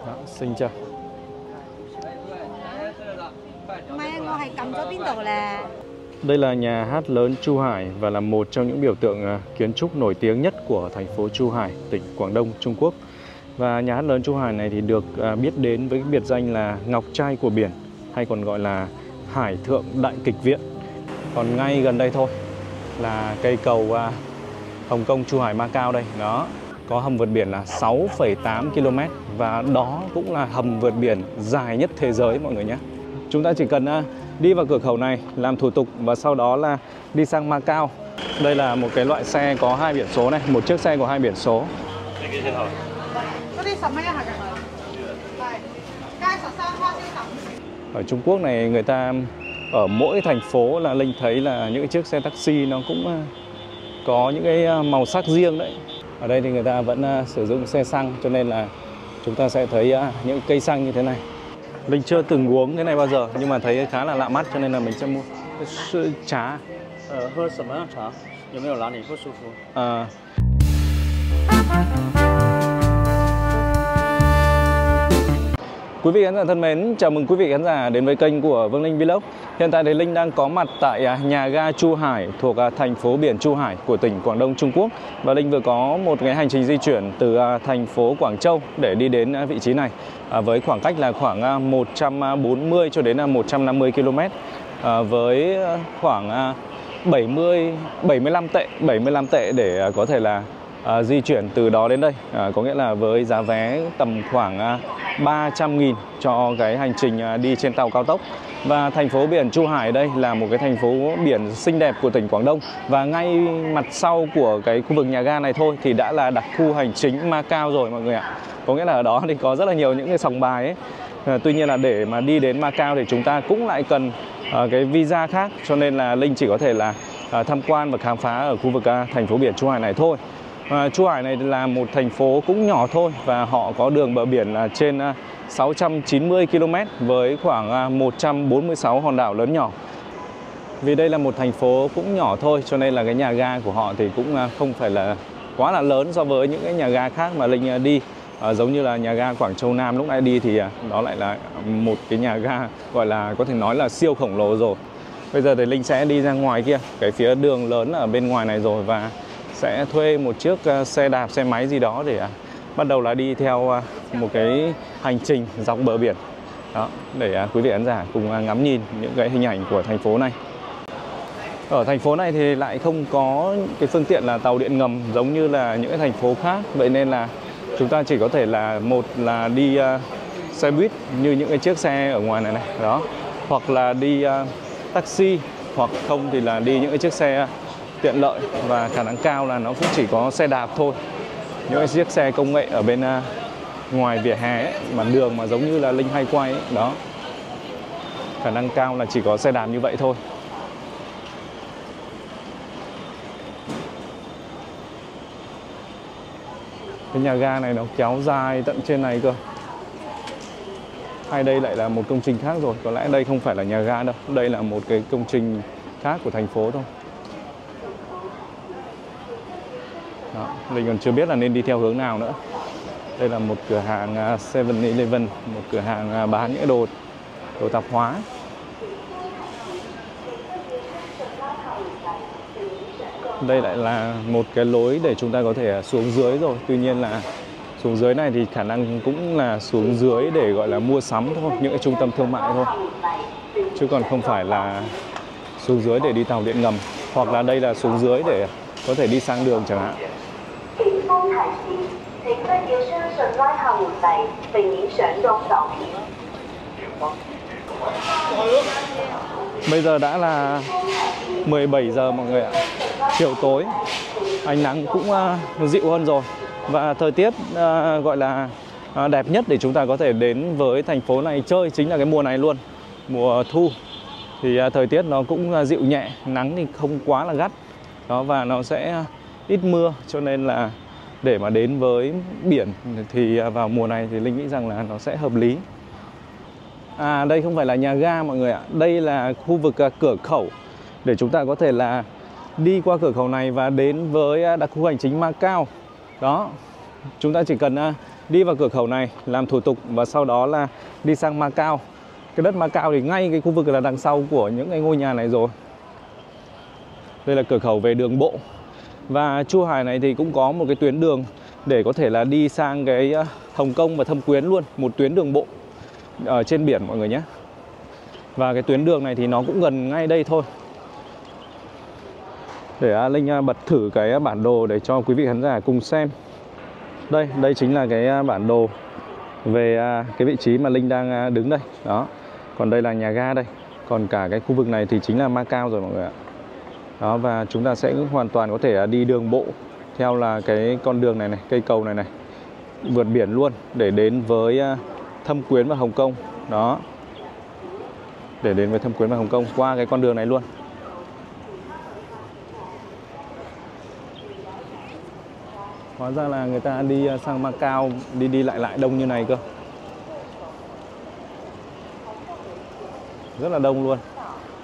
Đó, xinh chưa? Đây là nhà hát lớn Chu Hải và là một trong những biểu tượng kiến trúc nổi tiếng nhất của thành phố Chu Hải, tỉnh Quảng Đông, Trung Quốc. Và nhà hát lớn Chu Hải này thì được biết đến với biệt danh là Ngọc Trai của biển, hay còn gọi là Hải Thượng Đại Kịch Viện. Còn ngay gần đây thôi là cây cầu Hồng Kông Chu Hải Macau đây. Đó, có hầm vượt biển là 6,8 km và đó cũng là hầm vượt biển dài nhất thế giới mọi người nhé. Chúng ta chỉ cần đi vào cửa khẩu này làm thủ tục và sau đó là đi sang Macau. Đây là một cái loại xe có 2 biển số này, một chiếc xe có 2 biển số. Ở Trung Quốc này người ta ở mỗi thành phố là Linh thấy là những chiếc xe taxi nó cũng có những cái màu sắc riêng đấy. Ở đây thì người ta vẫn sử dụng xe xăng cho nên là chúng ta sẽ thấy những cây xăng như thế này. Linh chưa từng uống cái này bao giờ nhưng mà thấy khá là lạ mắt cho nên là mình sẽ mua trà.喝什么样茶？有没有哪里不舒服？ Quý vị khán giả thân mến, chào mừng quý vị khán giả đến với kênh của Vương Linh Vlog. Hiện tại thì Linh đang có mặt tại nhà ga Chu Hải thuộc thành phố biển Chu Hải của tỉnh Quảng Đông, Trung Quốc. Và Linh vừa có một cái hành trình di chuyển từ thành phố Quảng Châu để đi đến vị trí này với khoảng cách là khoảng 140 cho đến 150 km với khoảng 75 tệ để có thể là di chuyển từ đó đến đây, có nghĩa là với giá vé tầm khoảng 300.000 cho cái hành trình đi trên tàu cao tốc. Và thành phố biển Chu Hải đây là một cái thành phố biển xinh đẹp của tỉnh Quảng Đông. Và ngay mặt sau của cái khu vực nhà ga này thôi thì đã là đặc khu hành chính Macau rồi mọi người ạ. Có nghĩa là ở đó thì có rất là nhiều những cái sòng bài ấy. Tuy nhiên là để mà đi đến Macau thì chúng ta cũng lại cần cái visa khác, cho nên là Linh chỉ có thể là tham quan và khám phá ở khu vực thành phố biển Chu Hải này thôi. Chu Hải này là một thành phố cũng nhỏ thôi và họ có đường bờ biển là trên 690 km với khoảng 146 hòn đảo lớn nhỏ. Vì đây là một thành phố cũng nhỏ thôi cho nên là cái nhà ga của họ thì cũng không phải là quá là lớn so với những cái nhà ga khác mà Linh đi. Giống như là nhà ga Quảng Châu Nam lúc nãy đi thì đó lại là một cái nhà ga gọi là có thể nói là siêu khổng lồ rồi. Bây giờ thì Linh sẽ đi ra ngoài kia, cái phía đường lớn ở bên ngoài này rồi, và sẽ thuê một chiếc xe đạp, xe máy gì đó để bắt đầu là đi theo một cái hành trình dọc bờ biển. Đó, để quý vị khán giả cùng ngắm nhìn những cái hình ảnh của thành phố này. Ở thành phố này thì lại không có cái phương tiện là tàu điện ngầm giống như là những cái thành phố khác. Vậy nên là chúng ta chỉ có thể là một là đi xe buýt như những cái chiếc xe ở ngoài này này, đó, hoặc là đi taxi, hoặc không thì là đi những cái chiếc xe tiện lợi, và khả năng cao là nó cũng chỉ có xe đạp thôi. Những cái chiếc xe công nghệ ở bên ngoài vỉa hè ấy, mặt đường mà giống như là Linh hay quay ấy, đó, khả năng cao là chỉ có xe đạp như vậy thôi. Cái nhà ga này nó kéo dài tận trên này cơ. Hay đây lại là một công trình khác rồi, có lẽ đây không phải là nhà ga đâu, đây là một cái công trình khác của thành phố thôi. Đó, Linh còn chưa biết là nên đi theo hướng nào nữa. Đây là một cửa hàng 7-Eleven, một cửa hàng bán những đồ tạp hóa. Đây lại là một cái lối để chúng ta có thể xuống dưới rồi. Tuy nhiên là xuống dưới này thì khả năng cũng là xuống dưới để gọi là mua sắm thôi, những cái trung tâm thương mại thôi, chứ còn không phải là xuống dưới để đi tàu điện ngầm. Hoặc là đây là xuống dưới để có thể đi sang đường chẳng hạn. Bây giờ đã là 17 giờ mọi người ạ, chiều tối, ánh nắng cũng dịu hơn rồi. Và thời tiết gọi là đẹp nhất để chúng ta có thể đến với thành phố này chơi chính là cái mùa này luôn, mùa thu. Thì thời tiết nó cũng dịu nhẹ, nắng thì không quá là gắt đó, và nó sẽ ít mưa, cho nên là để mà đến với biển thì vào mùa này thì Linh nghĩ rằng là nó sẽ hợp lý. Đây không phải là nhà ga mọi người ạ, đây là khu vực cửa khẩu để chúng ta có thể là đi qua cửa khẩu này và đến với đặc khu hành chính Macau. Đó, chúng ta chỉ cần đi vào cửa khẩu này làm thủ tục và sau đó là đi sang Macau. Cái đất Macau thì ngay cái khu vực là đằng sau của những cái ngôi nhà này rồi. Đây là cửa khẩu về đường bộ. Và Chu Hải này thì cũng có một cái tuyến đường để có thể là đi sang cái Hồng Kông và Thâm Quyến luôn, một tuyến đường bộ ở trên biển mọi người nhé. Và cái tuyến đường này thì nó cũng gần ngay đây thôi. Để Linh bật thử cái bản đồ để cho quý vị khán giả cùng xem. Đây chính là cái bản đồ về cái vị trí mà Linh đang đứng đây. Đó. Còn đây là nhà ga đây. Còn cả cái khu vực này thì chính là Macau rồi mọi người ạ. Đó, và chúng ta sẽ hoàn toàn có thể đi đường bộ theo là cái con đường này này, cây cầu này này, vượt biển luôn để đến với Thâm Quyến và Hồng Kông. Đó. Để đến với Thâm Quyến và Hồng Kông qua cái con đường này luôn. Hóa ra là người ta đi sang Macau đi lại đông như này cơ. Rất là đông luôn.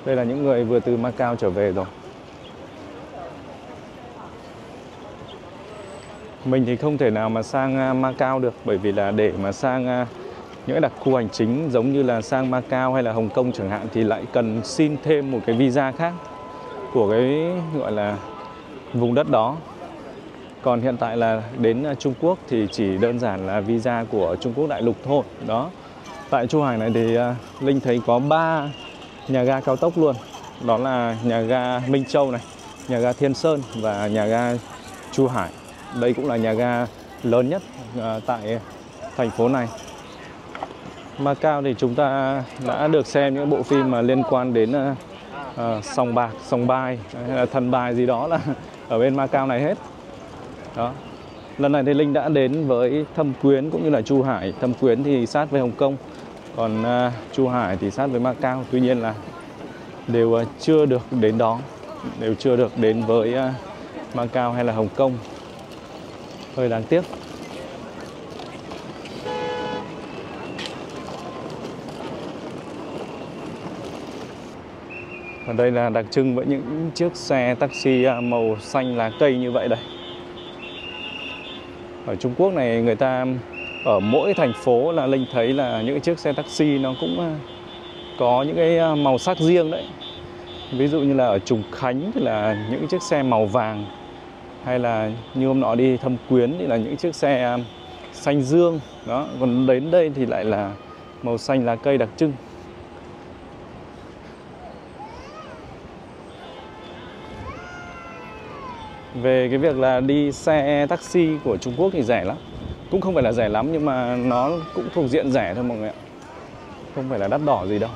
Đây là những người vừa từ Macau trở về rồi. Mình thì không thể nào mà sang Macau được, bởi vì là để mà sang những cái đặc khu hành chính giống như là sang Macau hay là Hồng Kông chẳng hạn thì lại cần xin thêm một cái visa khác của cái gọi là vùng đất đó. Còn hiện tại là đến Trung Quốc thì chỉ đơn giản là visa của Trung Quốc đại lục thôi. Đó. Tại Chu Hải này thì Linh thấy có 3 nhà ga cao tốc luôn. Đó là nhà ga Minh Châu này, nhà ga Thiên Sơn và nhà ga Chu Hải. Đây cũng là nhà ga lớn nhất tại thành phố này. Macau thì chúng ta đã được xem những bộ phim mà liên quan đến sòng bạc, sòng bài, hay là thần bài gì đó là ở bên Macau này hết. Đó. Lần này thì Linh đã đến với Thâm Quyến cũng như là Chu Hải. Thâm Quyến thì sát với Hồng Kông, còn Chu Hải thì sát với Macau. Tuy nhiên là đều chưa được đến đó, đều chưa được đến với Macau hay là Hồng Kông. Hơi đáng tiếc. Và đây là đặc trưng với những chiếc xe taxi màu xanh lá cây như vậy đây. Ở Trung Quốc này người ta ở mỗi thành phố là Linh thấy là những chiếc xe taxi nó cũng có những cái màu sắc riêng đấy. Ví dụ như là ở Trùng Khánh thì là những chiếc xe màu vàng, hay là như hôm nọ đi Thâm Quyến thì là những chiếc xe xanh dương. Đó, còn đến đây thì lại là màu xanh lá cây đặc trưng. Về cái việc là đi xe taxi của Trung Quốc thì rẻ lắm. Cũng không phải là rẻ lắm nhưng mà nó cũng thuộc diện rẻ thôi mọi người ạ. Không phải là đắt đỏ gì đâu.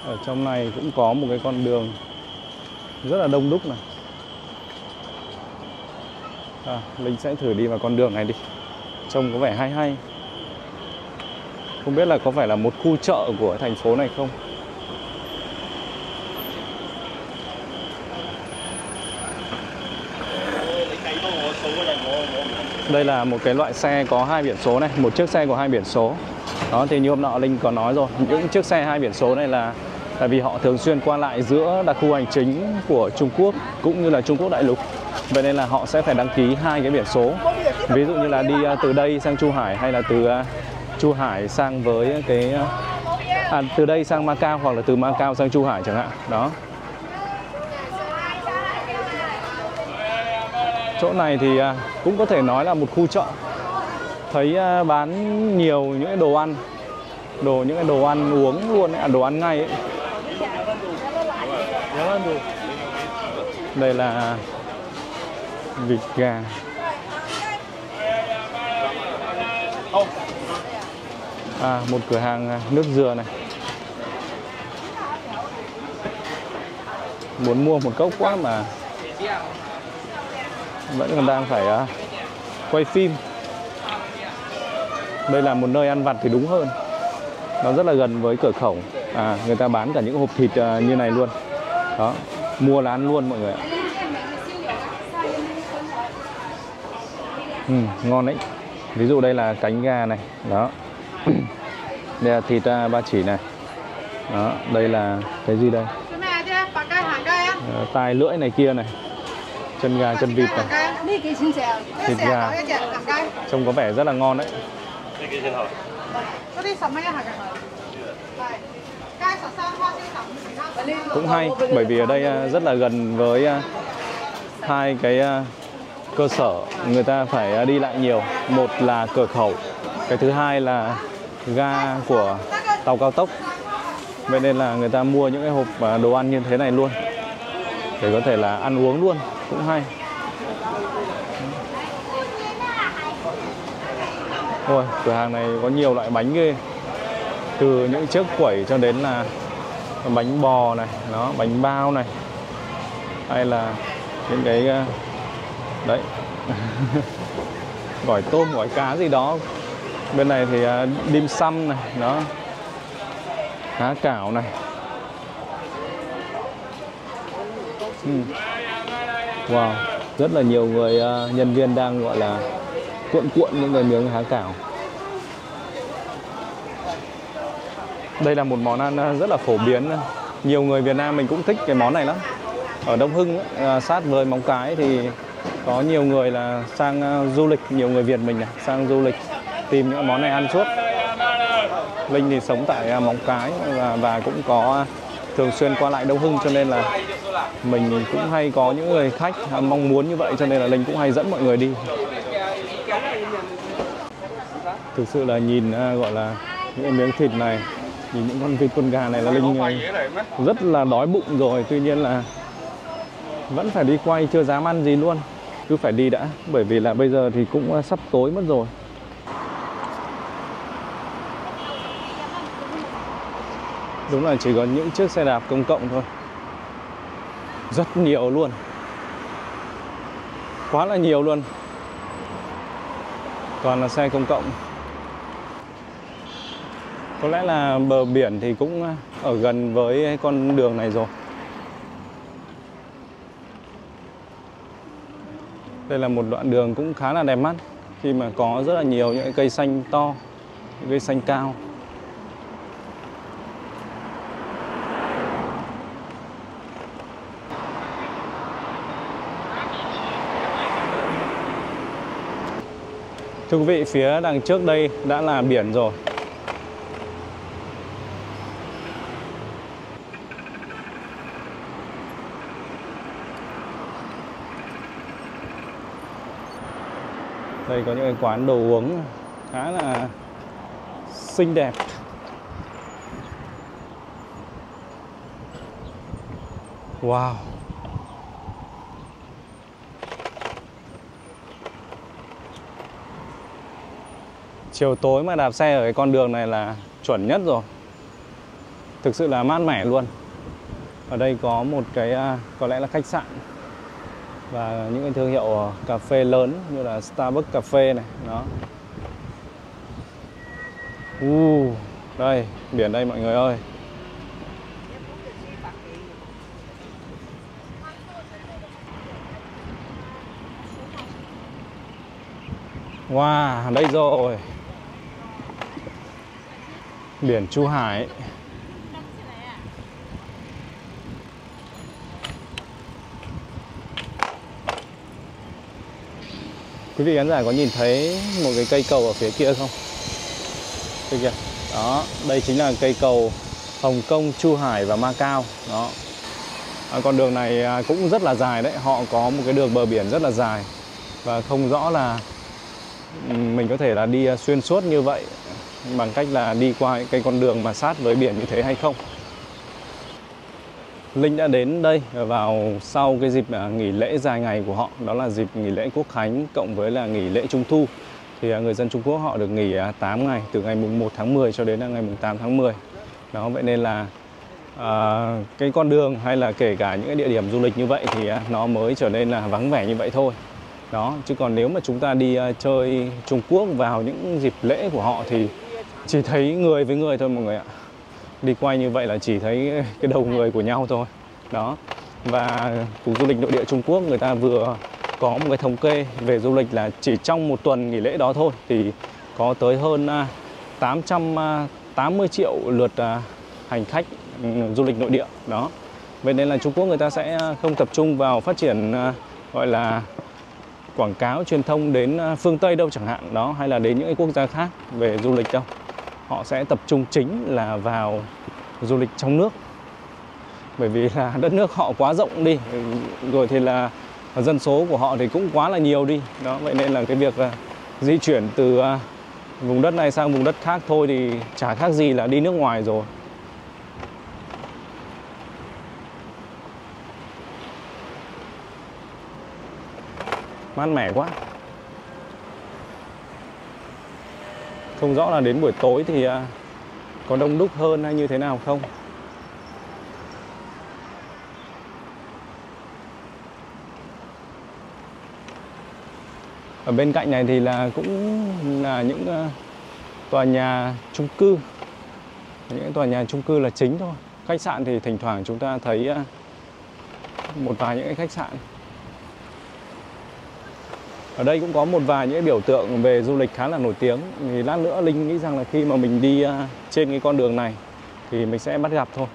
Ở trong này cũng có một cái con đường rất là đông đúc này. Linh sẽ thử đi vào con đường này đi. Trông có vẻ hay hay. Không biết là có phải là một khu chợ của thành phố này không? Đây là một cái loại xe có 2 biển số này, một chiếc xe có 2 biển số. Đó thì như hôm nọ Linh có nói rồi, những chiếc xe 2 biển số này là tại vì họ thường xuyên qua lại giữa đặc khu hành chính của Trung Quốc cũng như là Trung Quốc đại lục. Vậy nên là họ sẽ phải đăng ký 2 cái biển số. Ví dụ như là đi từ đây sang Chu Hải, hay là từ Chu Hải sang với cái từ đây sang Macau, hoặc là từ Macau sang Chu Hải chẳng hạn. Đó. Chỗ này thì cũng có thể nói là một khu chợ. Thấy bán nhiều những cái đồ ăn, những cái đồ ăn uống luôn ấy, đồ ăn ngay ấy. Đây là vịt gà. Một cửa hàng nước dừa này. Muốn mua một cốc quá mà vẫn còn đang phải quay phim. Đây là một nơi ăn vặt thì đúng hơn. nó rất là gần với cửa khẩu. Người ta bán cả những hộp thịt như này luôn. Đó, mua là ăn luôn mọi người ạ. Ngon đấy. Ví dụ đây là cánh gà này, đó. Đây là thịt ba chỉ này. Đó, đây là cái gì đây? Tai lưỡi này kia này. Chân gà, chân vịt này. Thịt gà. Trông có vẻ rất là ngon đấy. Cũng hay, bởi vì ở đây rất là gần với hai cái cơ sở người ta phải đi lại nhiều. Một là cửa khẩu, cái thứ hai là ga của tàu cao tốc. Vậy nên là người ta mua những cái hộp đồ ăn như thế này luôn để có thể là ăn uống luôn, cũng hay. Ôi, cửa hàng này có nhiều loại bánh ghê. Từ những chiếc quẩy cho đến là bánh bò này, đó, bánh bao này. Hay là những cái đấy gỏi tôm, gỏi cá gì đó. Bên này thì dim sum này, đó, há cảo này. Wow, rất là nhiều người nhân viên đang gọi là cuộn những cái miếng há cảo. Đây là một món ăn rất là phổ biến. Nhiều người Việt Nam mình cũng thích cái món này lắm. Ở Đông Hưng sát với Móng Cái thì có nhiều người là sang du lịch, nhiều người Việt mình này sang du lịch tìm những món này ăn suốt. Linh thì sống tại Móng Cái và cũng có thường xuyên qua lại Đông Hưng, cho nên là mình cũng hay có những người khách mong muốn như vậy, cho nên là Linh cũng hay dẫn mọi người đi. Thực sự là nhìn gọi là những miếng thịt này, nhìn những con vịt, con gà này là Linh rất là đói bụng rồi. Tuy nhiên là vẫn phải đi quay, chưa dám ăn gì luôn. Cứ phải đi đã, bởi vì là bây giờ thì cũng sắp tối mất rồi. Đúng là chỉ có những chiếc xe đạp công cộng thôi. Rất nhiều luôn. Quá là nhiều luôn. Toàn là xe công cộng. Có lẽ là bờ biển thì cũng ở gần với con đường này rồi. Đây là một đoạn đường cũng khá là đẹp mắt, khi mà có rất là nhiều những cây xanh to, những cây xanh cao. Thưa quý vị, phía đằng trước đây đã là biển rồi. Đây có những cái quán đồ uống khá là xinh đẹp. Wow. Chiều tối mà đạp xe ở cái con đường này là chuẩn nhất rồi. Thực sự là mát mẻ luôn. Ở đây có một cái có lẽ là khách sạn và những cái thương hiệu cà phê lớn như là Starbucks cà phê này, đó. Đây, biển đây mọi người ơi. Wow, đây rồi. Biển Chu Hải. Quý vị khán giả có nhìn thấy một cái cây cầu ở phía kia không? Đây kìa. Đó, đây chính là cây cầu Hồng Kông, Chu Hải và Macau. Đó. Con đường này cũng rất là dài đấy. Họ có một cái đường bờ biển rất là dài. Và không rõ là mình có thể là đi xuyên suốt như vậy bằng cách là đi qua cái con đường mà sát với biển như thế hay không. Linh đã đến đây vào sau cái dịp nghỉ lễ dài ngày của họ, đó là dịp nghỉ lễ Quốc Khánh cộng với là nghỉ lễ Trung Thu. Thì người dân Trung Quốc họ được nghỉ 8 ngày, từ ngày mùng 1 tháng 10 cho đến ngày mùng 8 tháng 10. Đó, vậy nên là cái con đường hay là kể cả những cái địa điểm du lịch như vậy thì nó mới trở nên là vắng vẻ như vậy thôi. Đó, chứ còn nếu mà chúng ta đi chơi Trung Quốc vào những dịp lễ của họ thì chỉ thấy người với người thôi mọi người ạ. Đi quay như vậy là chỉ thấy cái đầu người của nhau thôi. Đó. Và Cục Du lịch Nội địa Trung Quốc người ta vừa có một cái thống kê về du lịch là chỉ trong một tuần nghỉ lễ đó thôi thì có tới hơn 880 triệu lượt hành khách du lịch nội địa. Đó. Vậy nên là Trung Quốc người ta sẽ không tập trung vào phát triển gọi là quảng cáo truyền thông đến phương Tây đâu chẳng hạn đó, hay là đến những cái quốc gia khác về du lịch đâu. Họ sẽ tập trung chính là vào du lịch trong nước. Bởi vì là đất nước họ quá rộng đi, rồi thì là dân số của họ thì cũng quá là nhiều đi. Đó, vậy nên là cái việc di chuyển từ vùng đất này sang vùng đất khác thôi thì chả khác gì là đi nước ngoài rồi. Mát mẻ quá. Không rõ là đến buổi tối thì có đông đúc hơn hay như thế nào không. Ở bên cạnh này thì là cũng là những tòa nhà chung cư. Những tòa nhà chung cư là chính thôi. Khách sạn thì thỉnh thoảng chúng ta thấy một vài những cái khách sạn. Ở đây cũng có một vài những biểu tượng về du lịch khá là nổi tiếng. Thì lát nữa Linh nghĩ rằng là khi mà mình đi trên cái con đường này thì mình sẽ bắt gặp thôi.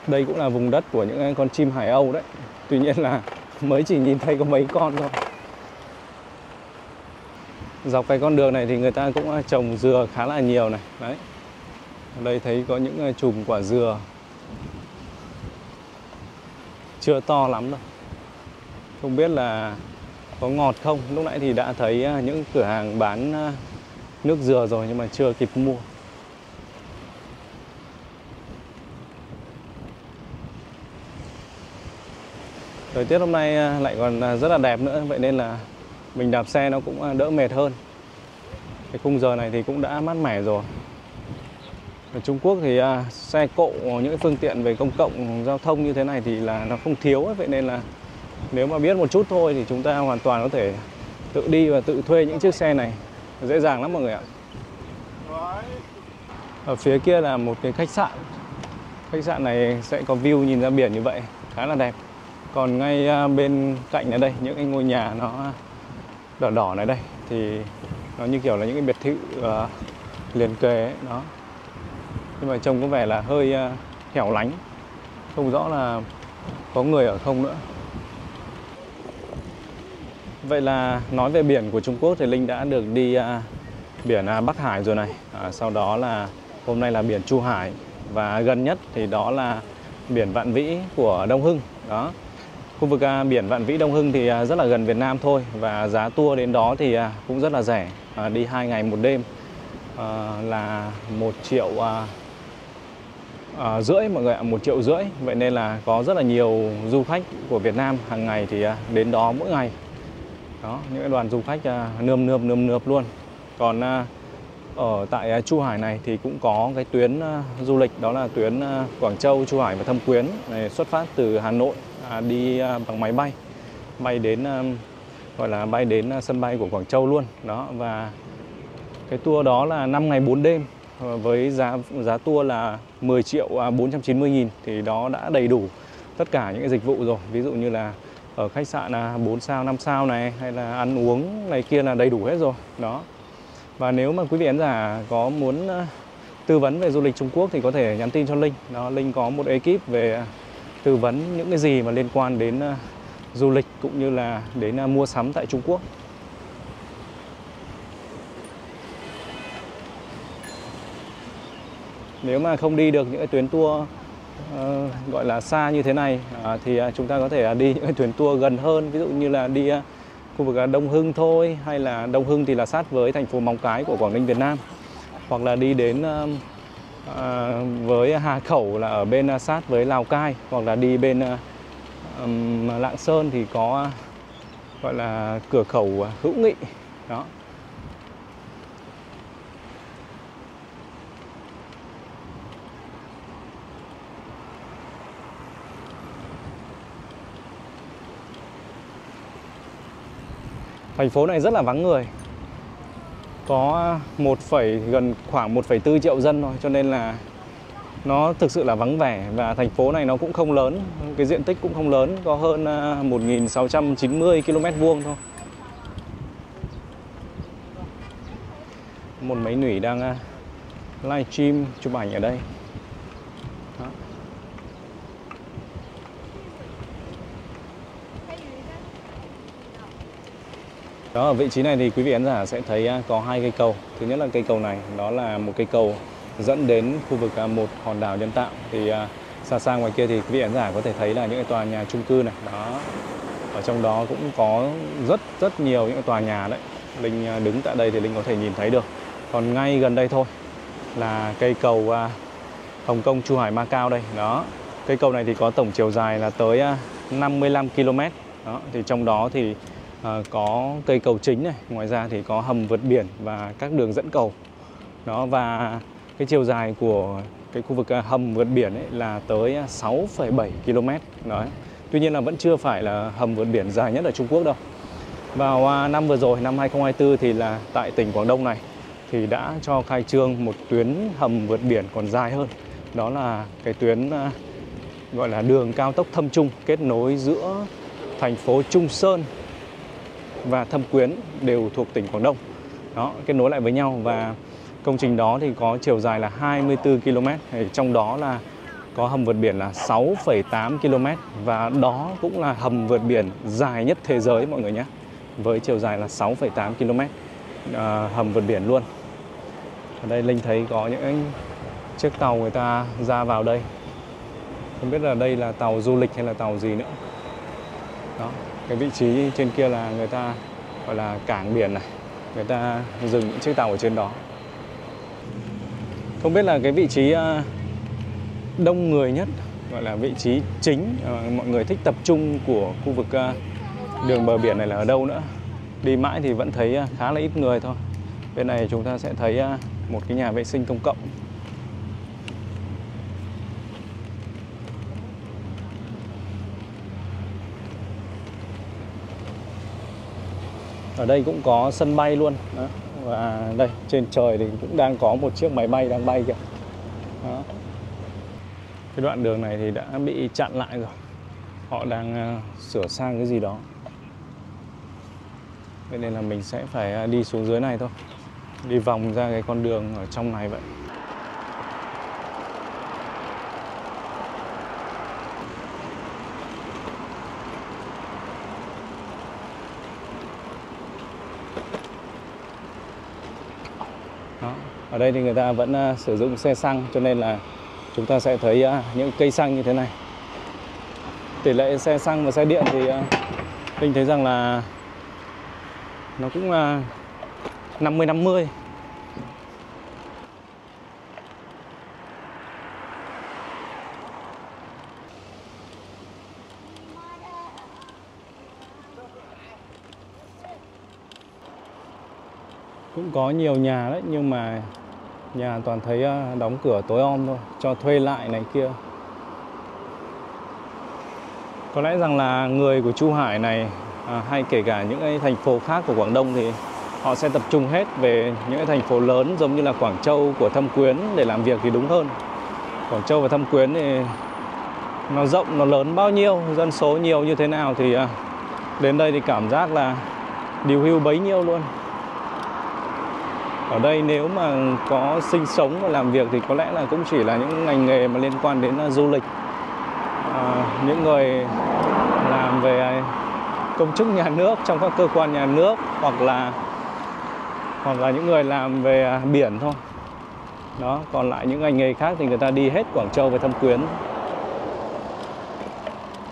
Đây cũng là vùng đất của những con chim hải âu đấy. Tuy nhiên là mới chỉ nhìn thấy có mấy con thôi. Dọc cái con đường này thì người ta cũng trồng dừa khá là nhiều này. Đấy. Ở đây thấy có những chùm quả dừa. Chưa to lắm đâu. Không biết là có ngọt không. Lúc nãy thì đã thấy những cửa hàng bán nước dừa rồi nhưng mà chưa kịp mua. Thời tiết hôm nay lại còn rất là đẹp nữa. Vậy nên là mình đạp xe nó cũng đỡ mệt hơn. Cái khung giờ này thì cũng đã mát mẻ rồi. Ở Trung Quốc thì xe cộ, những phương tiện về công cộng giao thông như thế này thì là nó không thiếu ấy. Vậy nên là nếu mà biết một chút thôi thì chúng ta hoàn toàn có thể tự đi và tự thuê những chiếc xe này. Dễ dàng lắm mọi người ạ. Ở phía kia là một cái khách sạn. Khách sạn này sẽ có view nhìn ra biển như vậy, khá là đẹp. Còn ngay bên cạnh ở đây, những cái ngôi nhà nó đỏ đỏ này đây thì nó như kiểu là những cái biệt thự liền kề ấy, đó. Nhưng mà trông có vẻ là hơi hẻo lánh. Không rõ là có người ở không nữa. Vậy là nói về biển của Trung Quốc thì Linh đã được đi biển Bắc Hải rồi này. Sau đó là hôm nay là biển Chu Hải. Và gần nhất thì đó là biển Vạn Vĩ của Đông Hưng. Đó. Khu vực biển Vạn Vĩ Đông Hưng thì rất là gần Việt Nam thôi. Và giá tour đến đó thì cũng rất là rẻ. Đi 2 ngày 1 đêm là 1,5 triệu mọi người ạ, 1,5 triệu. Vậy nên là có rất là nhiều du khách của Việt Nam hàng ngày thì đến đó mỗi ngày. Đó, những đoàn du khách nườm nượp luôn. Còn ở tại Chu Hải này thì cũng có cái tuyến du lịch, đó là tuyến Quảng Châu, Chu Hải và Thâm Quyến này, xuất phát từ Hà Nội đi bằng máy bay đến gọi là bay đến sân bay của Quảng Châu luôn. Đó, và cái tour đó là 5 ngày 4 đêm với giá tour là 10.490.000 thì đó đã đầy đủ tất cả những cái dịch vụ rồi. Ví dụ như là ở khách sạn 4 sao, 5 sao này, hay là ăn uống này kia là đầy đủ hết rồi. Đó. Và nếu mà quý vị khán giả có muốn tư vấn về du lịch Trung Quốc thì có thể nhắn tin cho Linh. Đó, Linh có một ekip về tư vấn những cái gì mà liên quan đến du lịch cũng như là đến mua sắm tại Trung Quốc. Nếu mà không đi được những cái tuyến tour gọi là xa như thế này thì chúng ta có thể đi những cái tuyến tour gần hơn. Ví dụ như là đi khu vực Đông Hưng thôi, hay là Đông Hưng thì là sát với thành phố Móng Cái của Quảng Ninh, Việt Nam. Hoặc là đi đến với Hà Khẩu là ở bên sát với Lào Cai. Hoặc là đi bên Lạng Sơn thì có gọi là cửa khẩu Hữu Nghị. Đó. Thành phố này rất là vắng người. Có gần khoảng 1,4 triệu dân thôi, cho nên là nó thực sự là vắng vẻ. Và thành phố này nó cũng không lớn, cái diện tích cũng không lớn, có hơn 1.690 km² thôi. Một mấy nủy đang live stream chụp ảnh ở đây. Đó. Đó, ở vị trí này thì quý vị khán giả sẽ thấy có hai cây cầu. Thứ nhất là cây cầu này, đó là một cây cầu dẫn đến khu vực một hòn đảo nhân tạo. Thì xa xa ngoài kia thì quý vị khán giả có thể thấy là những cái tòa nhà chung cư này. Đó. Ở trong đó cũng có rất nhiều những cái tòa nhà đấy. Linh đứng tại đây thì Linh có thể nhìn thấy được. Còn ngay gần đây thôi là cây cầu Hồng Kông Chu Hải Macau đây. Đó. Cây cầu này thì có tổng chiều dài là tới 55 km. Đó. Thì trong đó thì có cây cầu chính này, ngoài ra thì có hầm vượt biển và các đường dẫn cầu. Đó, và cái chiều dài của cái khu vực hầm vượt biển ấy là tới 6,7 km. Đó. Tuy nhiên là vẫn chưa phải là hầm vượt biển dài nhất ở Trung Quốc đâu. Vào năm vừa rồi, năm 2024 thì là tại tỉnh Quảng Đông này thì đã cho khai trương một tuyến hầm vượt biển còn dài hơn. Đó là cái tuyến gọi là đường cao tốc Thâm Trung, kết nối giữa thành phố Trung Sơn và Thâm Quyến, đều thuộc tỉnh Quảng Đông. Đó, kết nối lại với nhau. Và công trình đó thì có chiều dài là 24 km. Trong đó là có hầm vượt biển là 6,8 km. Và đó cũng là hầm vượt biển dài nhất thế giới mọi người nhé, với chiều dài là 6,8 km hầm vượt biển luôn. Ở đây Linh thấy có những chiếc tàu người ta ra vào đây. Không biết là đây là tàu du lịch hay là tàu gì nữa. Đó, cái vị trí trên kia là người ta gọi là cảng biển này. Người ta dừng những chiếc tàu ở trên đó. Không biết là cái vị trí đông người nhất, gọi là vị trí chính mọi người thích tập trung của khu vực đường bờ biển này là ở đâu nữa. Đi mãi thì vẫn thấy khá là ít người thôi. Bên này chúng ta sẽ thấy một cái nhà vệ sinh công cộng. Ở đây cũng có sân bay luôn. Đó. Và đây trên trời thì cũng đang có một chiếc máy bay đang bay kìa. Đó. Cái đoạn đường này thì đã bị chặn lại rồi. Họ đang sửa sang cái gì đó. Vậy nên là mình sẽ phải đi xuống dưới này thôi. Đi vòng ra cái con đường ở trong này vậy. Đó. Ở đây thì người ta vẫn sử dụng xe xăng, cho nên là chúng ta sẽ thấy những cây xăng như thế này. Tỷ lệ xe xăng và xe điện thì mình thấy rằng là nó cũng 50-50. Cũng có nhiều nhà đấy, nhưng mà nhà toàn thấy đóng cửa tối om thôi, cho thuê lại này kia. Có lẽ rằng là người của Chu Hải này hay kể cả những cái thành phố khác của Quảng Đông thì họ sẽ tập trung hết về những cái thành phố lớn giống như là Quảng Châu của Thâm Quyến để làm việc thì đúng hơn. Quảng Châu và Thâm Quyến thì nó rộng, nó lớn bao nhiêu, dân số nhiều như thế nào thì đến đây thì cảm giác là điều hưu bấy nhiêu luôn. Ở đây nếu mà có sinh sống và làm việc thì có lẽ là cũng chỉ là những ngành nghề mà liên quan đến du lịch. Những người làm về công chức nhà nước trong các cơ quan nhà nước, hoặc là những người làm về biển thôi. Đó, còn lại những ngành nghề khác thì người ta đi hết Quảng Châu và Thâm Quyến.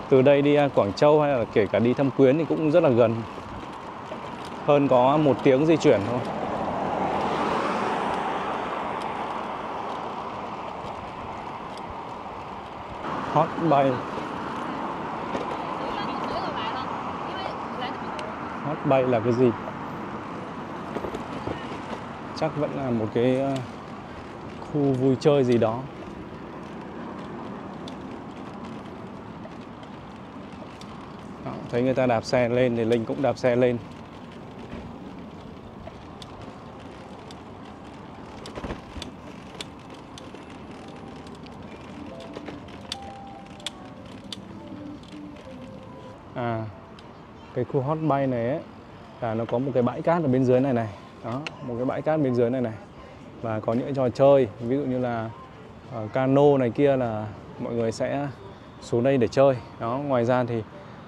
Từ đây đi Quảng Châu hay là kể cả đi Thâm Quyến thì cũng rất là gần. Hơn có 1 tiếng di chuyển thôi. Hot bay. Hot bay là cái gì? Chắc vẫn là một cái khu vui chơi gì đó. Đó, thấy người ta đạp xe lên thì Linh cũng đạp xe lên. Cái khu hot bay này ấy, là nó có một cái bãi cát ở bên dưới này này. Đó, một cái bãi cát bên dưới này này. Và có những trò chơi, ví dụ như là cano này kia là mọi người sẽ xuống đây để chơi. Đó, ngoài ra thì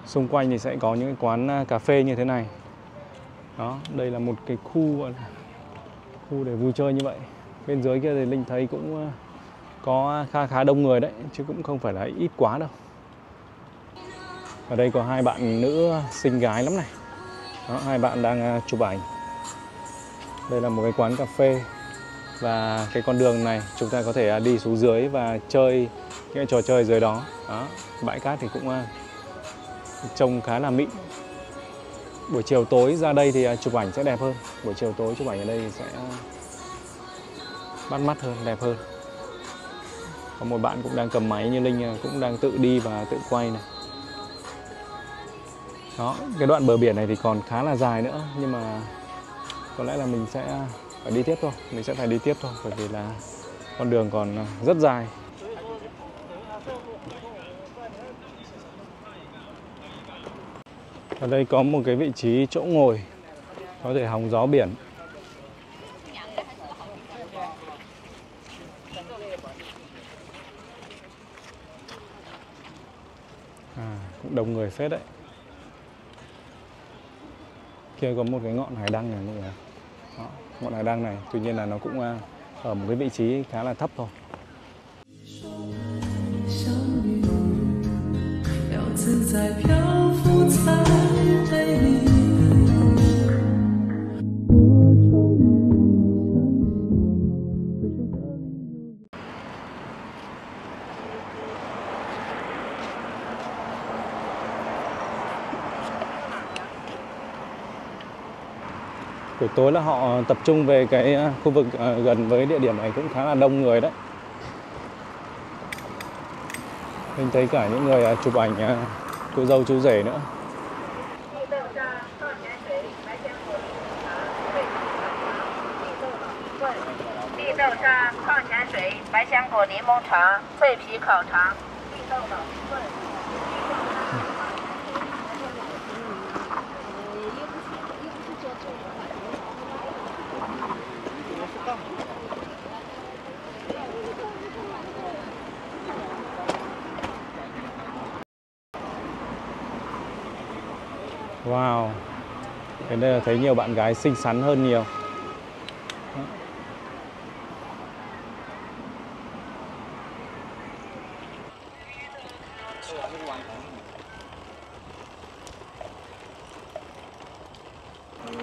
xung quanh thì sẽ có những cái quán cà phê như thế này. Đó, đây là một cái khu để vui chơi như vậy. Bên dưới kia thì Linh thấy cũng có khá đông người đấy, chứ cũng không phải là ít quá đâu. Ở đây có hai bạn nữ xinh gái lắm này. Đó, hai bạn đang chụp ảnh. Đây là một cái quán cà phê. Và cái con đường này chúng ta có thể đi xuống dưới và chơi những trò chơi dưới đó. Đó, bãi cát thì cũng trông khá là mịn. Buổi chiều tối ra đây thì chụp ảnh sẽ đẹp hơn. Buổi chiều tối chụp ảnh ở đây thì sẽ bắt mắt hơn, đẹp hơn. Có một bạn cũng đang cầm máy như Linh, cũng đang tự đi và tự quay này. Đó, cái đoạn bờ biển này thì còn khá là dài nữa, nhưng mà có lẽ là mình sẽ phải đi tiếp thôi. Mình sẽ phải đi tiếp thôi, bởi vì là con đường còn rất dài. Ở đây có một cái vị trí chỗ ngồi có thể hóng gió biển. Cũng đông người phết đấy. Kia có một cái ngọn hải đăng này mọi người. Đó, ngọn hải đăng này, tuy nhiên là nó cũng ở một cái vị trí khá là thấp thôi. Buổi tối là họ tập trung về cái khu vực gần với địa điểm này cũng khá là đông người đấy. Mình thấy cả những người chụp ảnh cô dâu chú rể nữa. Wow, đến đây là thấy nhiều bạn gái xinh xắn hơn nhiều.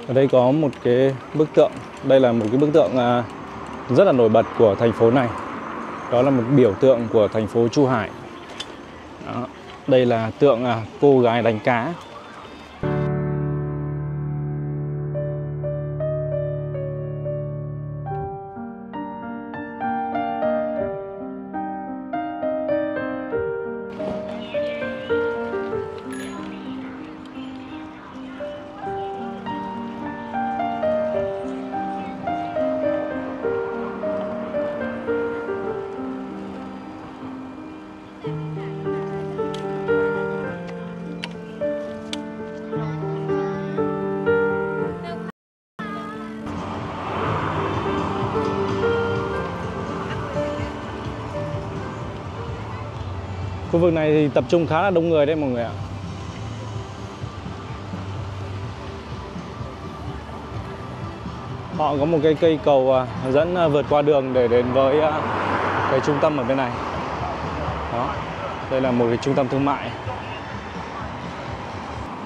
Ở đây có một cái bức tượng. Đây là một cái bức tượng rất là nổi bật của thành phố này. Đó là một biểu tượng của thành phố Chu Hải. Đó. Đây là tượng cô gái đánh cá. Khu vực này thì tập trung khá là đông người đấy mọi người ạ. Họ có một cái cây cầu dẫn vượt qua đường để đến với cái trung tâm ở bên này. Đó, đây là một cái trung tâm thương mại.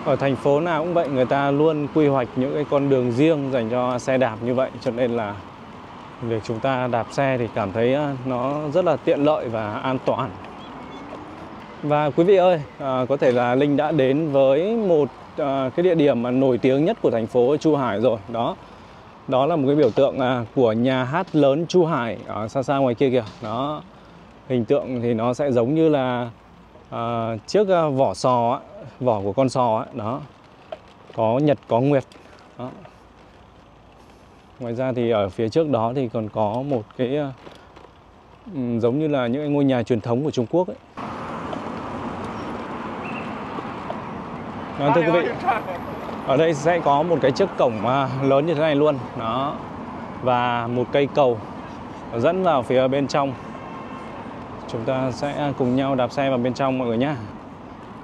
Ở thành phố nào cũng vậy, người ta luôn quy hoạch những cái con đường riêng dành cho xe đạp như vậy, cho nên là việc chúng ta đạp xe thì cảm thấy nó rất là tiện lợi và an toàn. Và quý vị ơi, có thể là Linh đã đến với một cái địa điểm mà nổi tiếng nhất của thành phố Chu Hải rồi. Đó là một cái biểu tượng của nhà hát lớn Chu Hải ở xa xa ngoài kia kìa. Đó, hình tượng thì nó sẽ giống như là chiếc vỏ sò, vỏ của con sò ấy. Đó, có nhật có nguyệt. Đó. Ngoài ra thì ở phía trước đó thì còn có một cái giống như là những ngôi nhà truyền thống của Trung Quốc ấy. Thưa quý vị, ở đây sẽ có một cái chiếc cổng lớn như thế này luôn. Đó. Và một cây cầu dẫn vào phía bên trong. Chúng ta sẽ cùng nhau đạp xe vào bên trong mọi người nhé.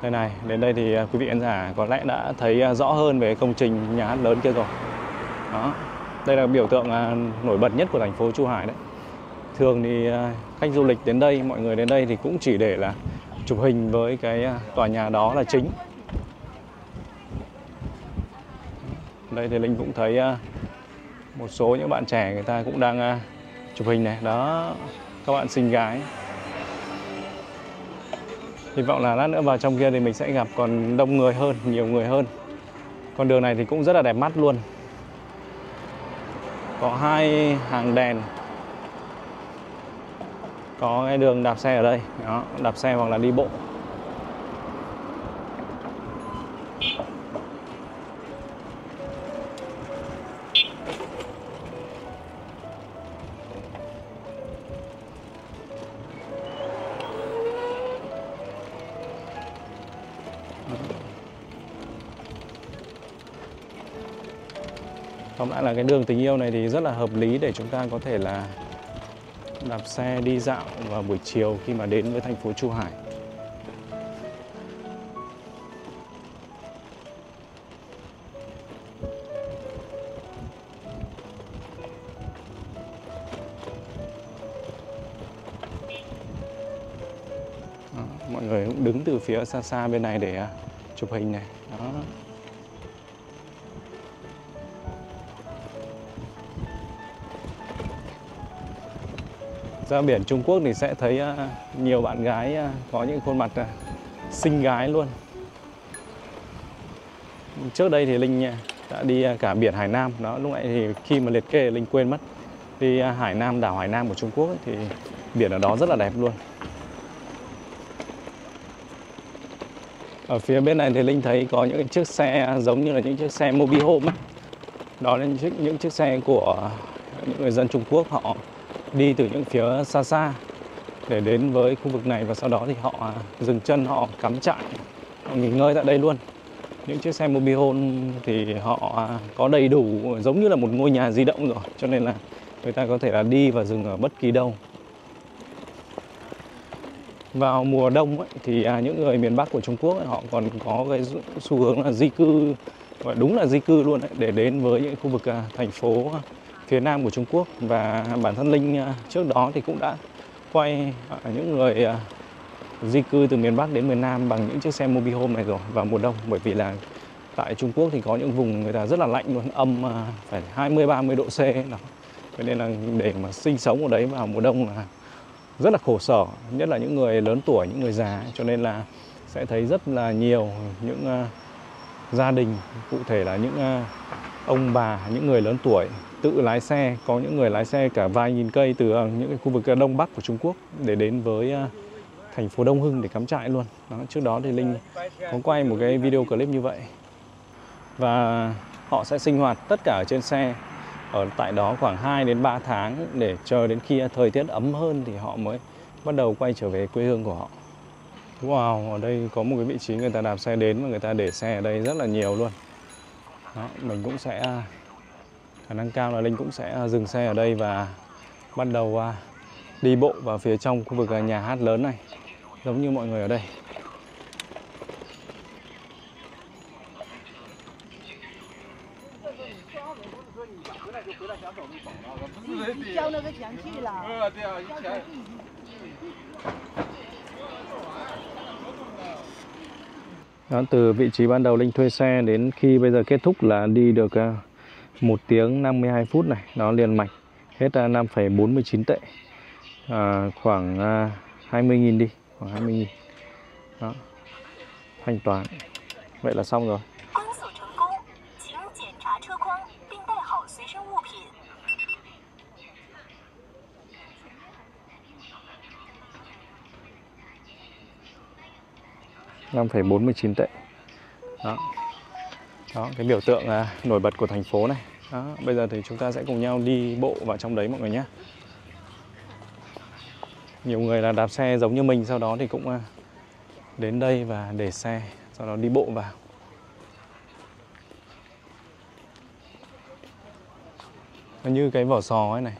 Đây này, đến đây thì quý vị khán giả có lẽ đã thấy rõ hơn về công trình nhà hát lớn kia rồi. Đó. Đây là biểu tượng nổi bật nhất của thành phố Chu Hải đấy. Thường thì khách du lịch đến đây, mọi người đến đây thì cũng chỉ để là chụp hình với cái tòa nhà đó là chính. Đây thì Linh cũng thấy một số những bạn trẻ người ta cũng đang chụp hình này. Đó, các bạn xinh gái. Hy vọng là lát nữa vào trong kia thì mình sẽ gặp còn đông người hơn, nhiều người hơn. Con đường này thì cũng rất là đẹp mắt luôn. Có 2 hàng đèn. Có cái đường đạp xe ở đây. Đó, đạp xe hoặc là đi bộ. Tóm lại là cái đường tình yêu này thì rất là hợp lý để chúng ta có thể là đạp xe đi dạo vào buổi chiều khi mà đến với thành phố Chu Hải. Đó, mọi người cũng đứng từ phía xa xa bên này để chụp hình này. Đó. Ra biển Trung Quốc thì sẽ thấy nhiều bạn gái có những khuôn mặt xinh gái luôn. Trước đây thì Linh đã đi cả biển Hải Nam. Đó, lúc nãy thì khi mà liệt kê Linh quên mất. Đi Hải Nam, đảo Hải Nam của Trung Quốc ấy, thì biển ở đó rất là đẹp luôn. Ở phía bên này thì Linh thấy có những chiếc xe giống như là những chiếc xe mobile home ấy. Đó là những chiếc xe của những người dân Trung Quốc, họ đi từ những phía xa xa để đến với khu vực này và sau đó thì họ dừng chân, họ cắm trại, họ nghỉ ngơi tại đây luôn. Những chiếc xe mobile home thì họ có đầy đủ giống như là một ngôi nhà di động rồi, cho nên là người ta có thể là đi và dừng ở bất kỳ đâu. Vào mùa đông ấy, thì những người miền Bắc của Trung Quốc ấy, họ còn có cái xu hướng là di cư, và đúng là di cư luôn ấy, để đến với những khu vực thành phố phía Nam của Trung Quốc. Và bản thân Linh trước đó thì cũng đã quay những người di cư từ miền Bắc đến miền Nam bằng những chiếc xe mobile home này rồi vào mùa đông. Bởi vì là tại Trung Quốc thì có những vùng người ta rất là lạnh luôn, âm phải 20-30 độ C đó. Cho nên là để mà sinh sống ở đấy vào mùa đông là rất là khổ sở, nhất là những người lớn tuổi, những người già. Cho nên là sẽ thấy rất là nhiều những gia đình, cụ thể là những ông bà, những người lớn tuổi tự lái xe. Có những người lái xe cả vài nghìn cây từ những cái khu vực Đông Bắc của Trung Quốc để đến với thành phố Đông Hưng để cắm trại luôn. Đó, trước đó thì Linh có quay một cái video clip như vậy. Và họ sẽ sinh hoạt tất cả ở trên xe ở tại đó khoảng 2 đến 3 tháng để chờ đến khi thời tiết ấm hơn thì họ mới bắt đầu quay trở về quê hương của họ. Wow, ở đây có một cái vị trí người ta đạp xe đến và người ta để xe ở đây rất là nhiều luôn. Đó, mình cũng sẽ khả năng cao là Linh cũng sẽ dừng xe ở đây và bắt đầu đi bộ vào phía trong khu vực nhà hát lớn này, giống như mọi người ở đây. Đó, từ vị trí ban đầu Linh thuê xe đến khi bây giờ kết thúc là đi được 1 tiếng 52 phút này. Nó liền mạch hết 5,49 tệ, khoảng 20.000 đi, khoảng 20.000. Đó, thanh toán. Vậy là xong rồi. $5,49 tệ. Đó. Đó, cái biểu tượng nổi bật của thành phố này. Đó, bây giờ thì chúng ta sẽ cùng nhau đi bộ vào trong đấy mọi người nhé. Nhiều người là đạp xe giống như mình, sau đó thì cũng đến đây và để xe, sau đó đi bộ vào. Nó như cái vỏ sò ấy này.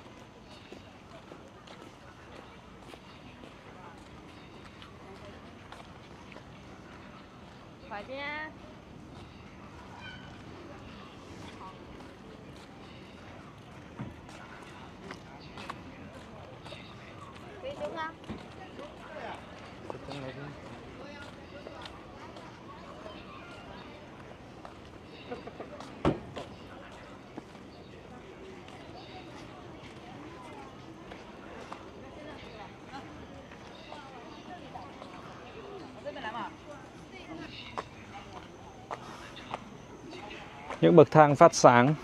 Những bậc thang phát sáng.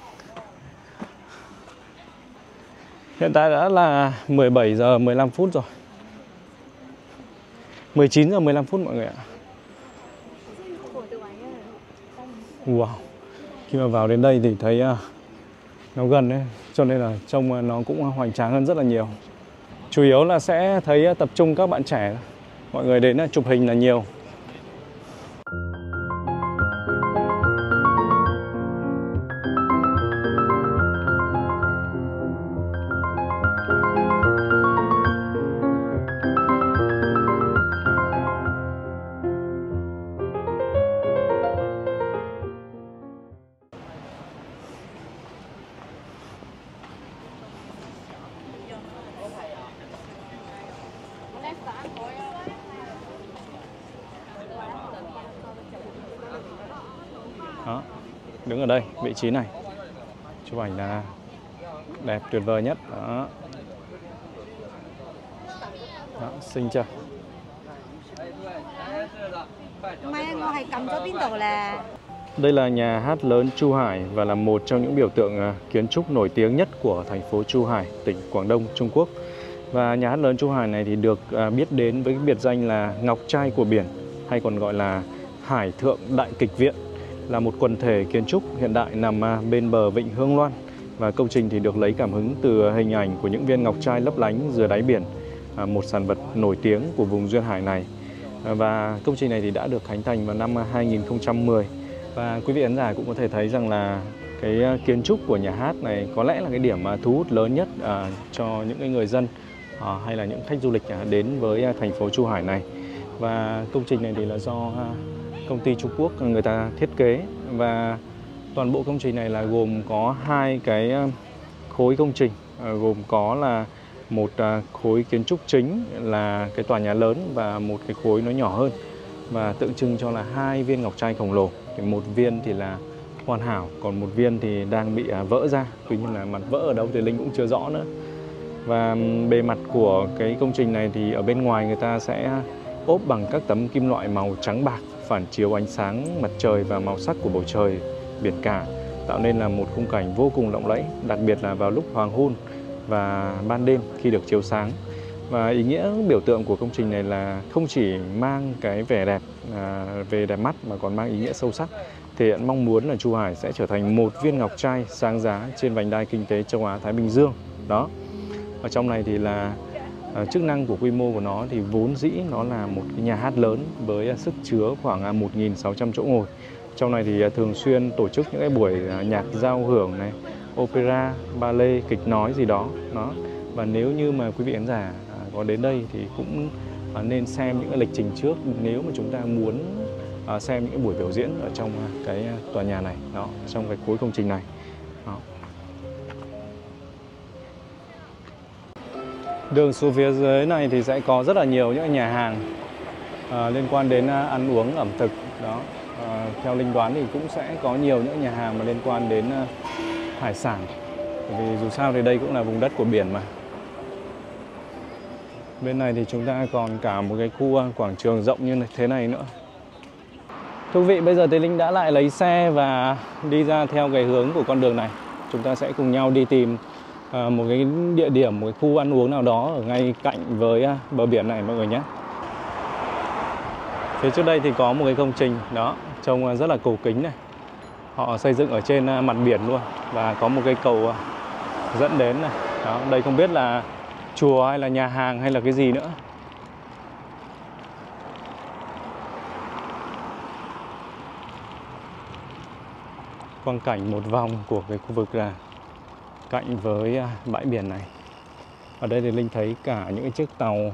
Hiện tại đã là 17 giờ 15 phút rồi. 19 giờ 15 phút mọi người ạ. Wow. Khi mà vào đến đây thì thấy nó gần đấy, cho nên là trông nó cũng hoành tráng hơn rất là nhiều. Chủ yếu là sẽ thấy tập trung các bạn trẻ. Mọi người đến chụp hình là nhiều. Đó, đứng ở đây, vị trí này chụp ảnh là đẹp tuyệt vời nhất. Đó, đó, xinh chưa? Đây là nhà hát lớn Chu Hải và là một trong những biểu tượng kiến trúc nổi tiếng nhất của thành phố Chu Hải, tỉnh Quảng Đông, Trung Quốc. Và nhà hát lớn Chu Hải này thì được biết đến với cái biệt danh là Ngọc Trai của biển, hay còn gọi là Hải Thượng Đại Kịch Viện, là một quần thể kiến trúc hiện đại nằm bên bờ vịnh Hương Loan. Và công trình thì được lấy cảm hứng từ hình ảnh của những viên ngọc trai lấp lánh dưới đáy biển, một sản vật nổi tiếng của vùng duyên hải này. Và công trình này thì đã được khánh thành vào năm 2010. Và quý vị khán giả cũng có thể thấy rằng là cái kiến trúc của nhà hát này có lẽ là cái điểm thu hút lớn nhất cho những cái người dân hay là những khách du lịch đến với thành phố Chu Hải này. Và công trình này thì là do công ty Trung Quốc người ta thiết kế, và toàn bộ công trình này là gồm có hai cái khối công trình, gồm có là một khối kiến trúc chính là cái tòa nhà lớn và một cái khối nó nhỏ hơn, và tượng trưng cho là hai viên ngọc trai khổng lồ. Một viên thì là hoàn hảo, còn một viên thì đang bị vỡ ra. Tuy nhiên là mặt vỡ ở đâu thì Linh cũng chưa rõ nữa. Và bề mặt của cái công trình này thì ở bên ngoài người ta sẽ ốp bằng các tấm kim loại màu trắng bạc phản chiếu ánh sáng mặt trời và màu sắc của bầu trời biển cả, tạo nên là một khung cảnh vô cùng lộng lẫy, đặc biệt là vào lúc hoàng hôn và ban đêm khi được chiếu sáng. Và ý nghĩa biểu tượng của công trình này là không chỉ mang cái vẻ đẹp về đẹp mắt mà còn mang ý nghĩa sâu sắc, thể hiện mong muốn là Chu Hải sẽ trở thành một viên ngọc trai sáng giá trên vành đai kinh tế châu Á Thái Bình Dương. Đó. Ở trong này thì là chức năng của quy mô của nó thì vốn dĩ nó là một cái nhà hát lớn với sức chứa khoảng 1.600 chỗ ngồi. Trong này thì thường xuyên tổ chức những cái buổi nhạc giao hưởng này, opera, ballet, kịch nói gì đó. Và nếu như mà quý vị khán giả có đến đây thì cũng nên xem những cái lịch trình trước nếu mà chúng ta muốn xem những cái buổi biểu diễn ở trong cái tòa nhà này, đó, trong cái khối công trình này. Đó. Đường xuống phía dưới này thì sẽ có rất là nhiều những nhà hàng liên quan đến ăn uống ẩm thực. Đó. Theo Linh đoán thì cũng sẽ có nhiều những nhà hàng mà liên quan đến hải sản, vì dù sao thì đây cũng là vùng đất của biển mà. Bên này thì chúng ta còn cả một cái khu quảng trường rộng như thế này nữa. Thưa quý vị, bây giờ thì Linh đã lại lấy xe và đi ra theo cái hướng của con đường này. Chúng ta sẽ cùng nhau đi tìm một cái địa điểm, một cái khu ăn uống nào đó ở ngay cạnh với bờ biển này mọi người nhé. Phía trước đây thì có một cái công trình đó, trông rất là cổ kính này. Họ xây dựng ở trên mặt biển luôn, và có một cái cầu dẫn đến này. Đó, đây không biết là chùa hay là nhà hàng hay là cái gì nữa. Quang cảnh một vòng của cái khu vực là cạnh với bãi biển này. Ở đây thì Linh thấy cả những cái chiếc tàu,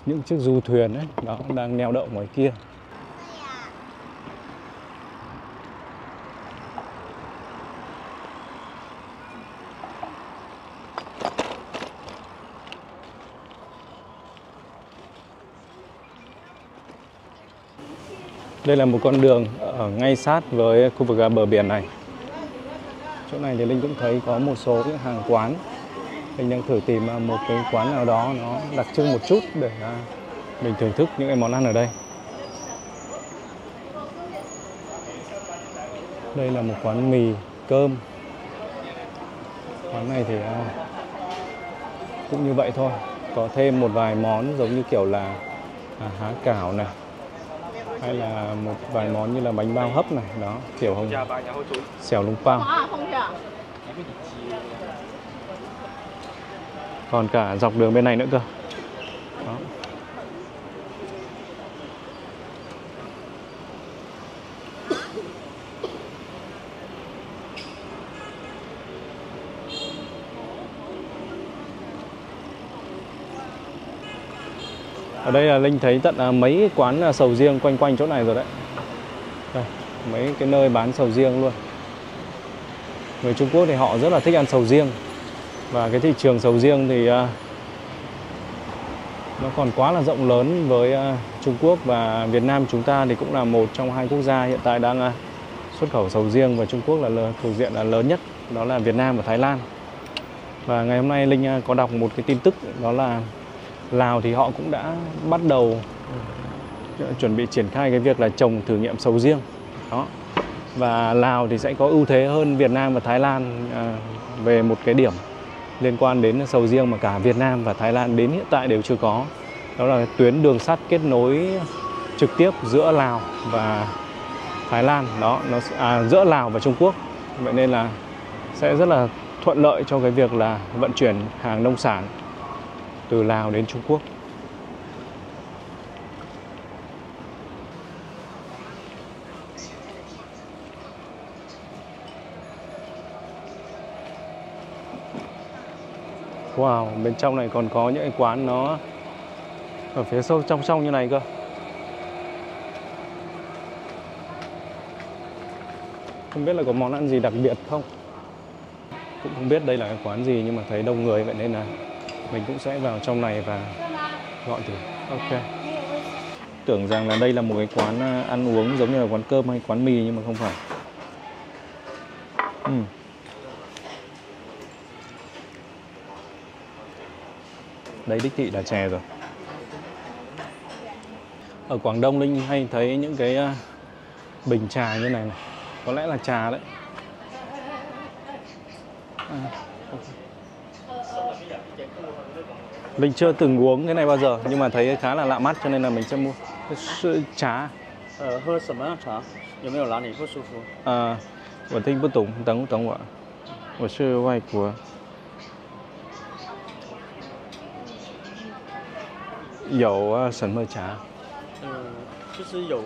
những chiếc du thuyền ấy, đó đang neo đậu ngoài kia. Đây là một con đường ở ngay sát với khu vực bờ biển này. Chỗ này thì Linh cũng thấy có một số những hàng quán. Linh đang thử tìm một cái quán nào đó nó đặc trưng một chút để mình thưởng thức những cái món ăn ở đây. Đây là một quán mì cơm. Quán này thì cũng như vậy thôi, có thêm một vài món giống như kiểu là há cảo này, hay là một vài món như là bánh bao hấp này, đó kiểu hồng xẻo lúng bao. Còn cả dọc đường bên này nữa cơ. Đó. Ở đây là Linh thấy tận mấy quán sầu riêng quanh quanh chỗ này rồi đấy. Đây, mấy cái nơi bán sầu riêng luôn. Người Trung Quốc thì họ rất là thích ăn sầu riêng. Và cái thị trường sầu riêng thì nó còn quá là rộng lớn với Trung Quốc, và Việt Nam chúng ta thì cũng là một trong hai quốc gia hiện tại đang xuất khẩu sầu riêng, và Trung Quốc là thuộc diện là lớn nhất, đó là Việt Nam và Thái Lan. Và ngày hôm nay Linh có đọc một cái tin tức, đó là Lào thì họ cũng đã bắt đầu chuẩn bị triển khai cái việc là trồng thử nghiệm sầu riêng. Đó. Và Lào thì sẽ có ưu thế hơn Việt Nam và Thái Lan về một cái điểm liên quan đến sầu riêng mà cả Việt Nam và Thái Lan đến hiện tại đều chưa có. Đó là tuyến đường sắt kết nối trực tiếp giữa Lào và Thái Lan. Đó, giữa Lào và Trung Quốc. Vậy nên là sẽ rất là thuận lợi cho cái việc là vận chuyển hàng nông sản từ Lào đến Trung Quốc. Wow, bên trong này còn có những cái quán nó ở phía sâu trong như này cơ. Không biết là có món ăn gì đặc biệt không. Cũng không biết đây là cái quán gì, nhưng mà thấy đông người vậy nên là mình cũng sẽ vào trong này và gọi thử. Ok. Tưởng rằng là đây là một cái quán ăn uống giống như là quán cơm hay quán mì, nhưng mà không phải. Đây đích thị là chè rồi. Ở Quảng Đông Linh hay thấy những cái bình trà như này này. Có lẽ là trà đấy. Linh chưa từng uống cái này bao giờ, nhưng mà thấy khá là lạ mắt cho nên là mình sẽ mua. Trà. 喝什么茶？有没有哪里不舒服？我听不懂，等我，我是外国。有什么茶？其实有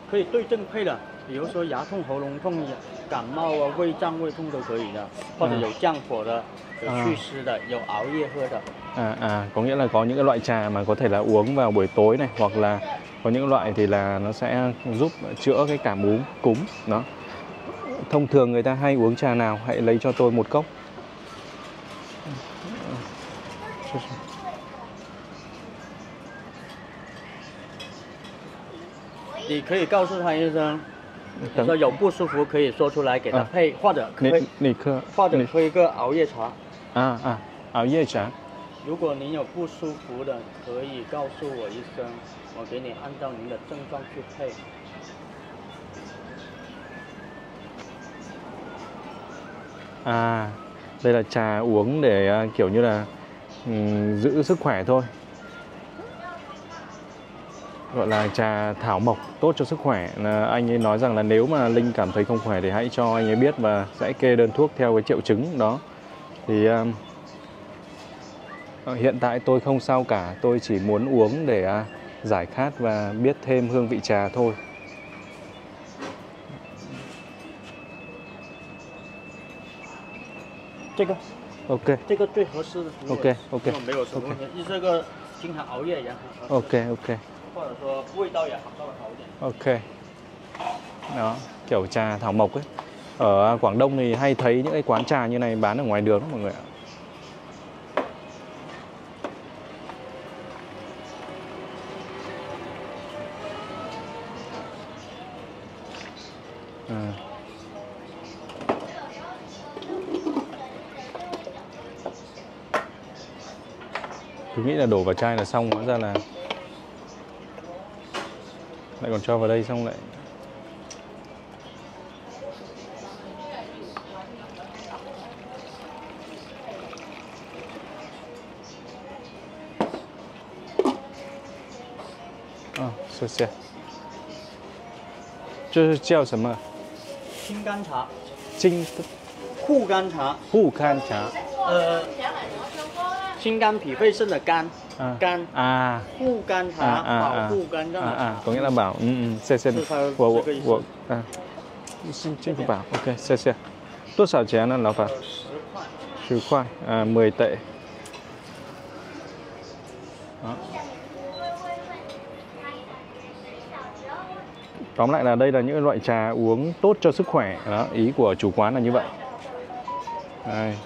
可以对症配的，比如说牙痛、喉咙痛、感冒啊、胃胀、胃痛都可以的，或者有降火的、有祛湿的、有熬夜喝的。Có nghĩa là có những cái loại trà mà có thể là uống vào buổi tối này, hoặc là có những loại thì là nó sẽ giúp chữa cái cảm cúm đó. Thông thường người ta hay uống trà nào? Hãy lấy cho tôi một cốc.你可以告诉他医生，你说有不舒服可以说出来给他配，或者喝一个熬夜茶。熬夜茶。如果您有不舒服的，可以告诉我一声，我给你按照您的症状去配。Đây là trà uống để kiểu như là giữ sức khỏe thôi. Gọi là trà thảo mộc tốt cho sức khỏe. Anh ấy nói rằng là nếu mà Linh cảm thấy không khỏe thì hãy cho anh ấy biết và sẽ kê đơn thuốc theo cái triệu chứng đó. Thì hiện tại tôi không sao cả, tôi chỉ muốn uống để giải khát và biết thêm hương vị trà thôi. 这个 OK 这个最合适的。 OK OK 没有什么问题，这个经常熬夜也很合适， OK OK 或者说味道也稍微好一点。 OK. Đó, kiểu trà thảo mộc ấy. Ở Quảng Đông thì hay thấy những cái quán trà như này bán ở ngoài đường đó mọi người ạ. Tôi nghĩ là đổ vào chai là xong, hóa ra là lại còn cho vào đây xong lại谢谢。这是叫什么？清肝茶，金护肝茶，护肝茶。清肝脾肺肾的肝，肝 护肝茶，保护肝脏。 có nghĩa là bảo谢谢我这个bảo OK 谢谢。多少钱呢，老板？10块，10 tệ. Đó. Tóm lại là đây là những loại trà uống tốt cho sức khỏe. Đó, ý của chủ quán là như vậy. Đây.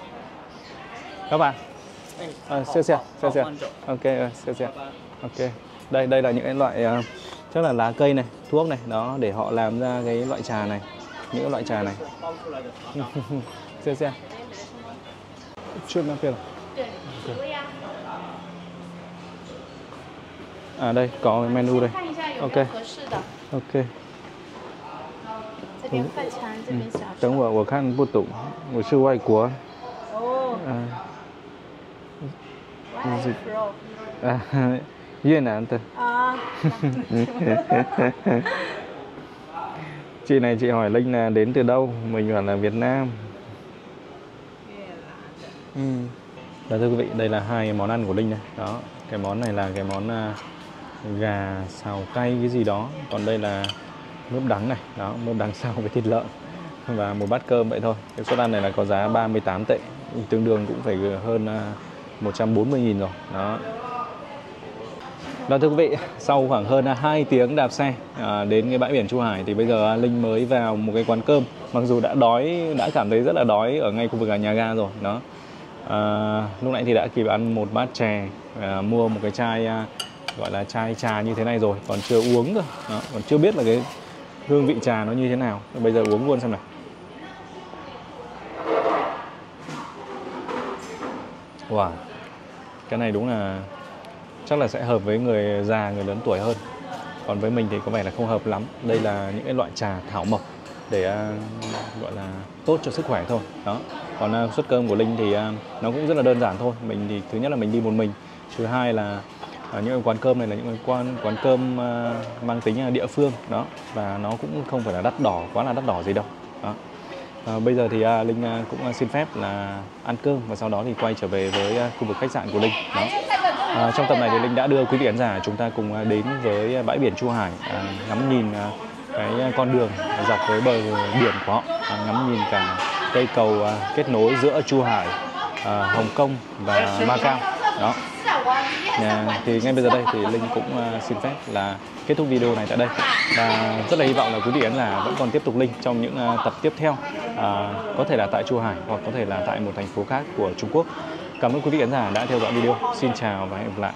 Các bạn. Xe. Ok, xe. Ok. Đây là những cái loại chắc là lá cây này, thuốc này, đó để họ làm ra cái loại trà này, những cái loại trà này. Xe. Chuyên mang tiền. Đây có cái menu đây. Ok. Ok. 这边快餐，这边小吃。等我看不懂，我是外国。哦。越南的. Chị này chị hỏi Linh là đến từ đâu, mình bảo là Việt Nam. Và thưa quý vị, đây là hai món ăn của Linh này. Đó, cái món này là cái món gà xào cay cái gì đó, còn đây là mướp đắng này, đó mướp đắng xào với thịt lợn và một bát cơm vậy thôi. Cái suất ăn này là có giá 38 tệ, tương đương cũng phải hơn 140.000 rồi. Đó. Đó thưa quý vị, sau khoảng hơn 2 tiếng đạp xe đến cái bãi biển Chu Hải thì bây giờ Linh mới vào một cái quán cơm. Mặc dù đã cảm thấy rất là đói ở ngay khu vực nhà ga rồi. Đó. Lúc nãy thì đã kịp ăn một bát chè, mua một cái chai gọi là chai trà như thế này rồi, còn chưa uống cơ. Đó, còn chưa biết là cái hương vị trà nó như thế nào. Bây giờ uống luôn xem nào. Wow, cái này đúng là chắc là sẽ hợp với người già, người lớn tuổi hơn. Còn với mình thì có vẻ là không hợp lắm. Đây là những cái loại trà thảo mộc để gọi là tốt cho sức khỏe thôi. Đó. Còn suất cơm của Linh thì nó cũng rất là đơn giản thôi. Mình thì thứ nhất là mình đi một mình. Thứ hai là những quán cơm này là những quán cơm mang tính địa phương. Đó. Và nó cũng không phải là đắt đỏ, quá là đắt đỏ gì đâu. Đó. Bây giờ thì Linh cũng xin phép là ăn cơm và sau đó thì quay trở về với khu vực khách sạn của Linh. Đó. Trong tập này thì Linh đã đưa quý vị khán giả chúng ta cùng đến với bãi biển Chu Hải, ngắm nhìn cái con đường dọc với bờ biển của họ, ngắm nhìn cả cây cầu kết nối giữa Chu Hải, Hồng Kông và Macau. Đó. Thì ngay bây giờ đây thì Linh cũng xin phép là kết thúc video này tại đây, và rất là hy vọng là quý vị khán giả vẫn còn tiếp tục Linh trong những tập tiếp theo, có thể là tại Chu Hải hoặc có thể là tại một thành phố khác của Trung Quốc. Cảm ơn quý vị khán giả đã theo dõi video. Xin chào và hẹn gặp lại.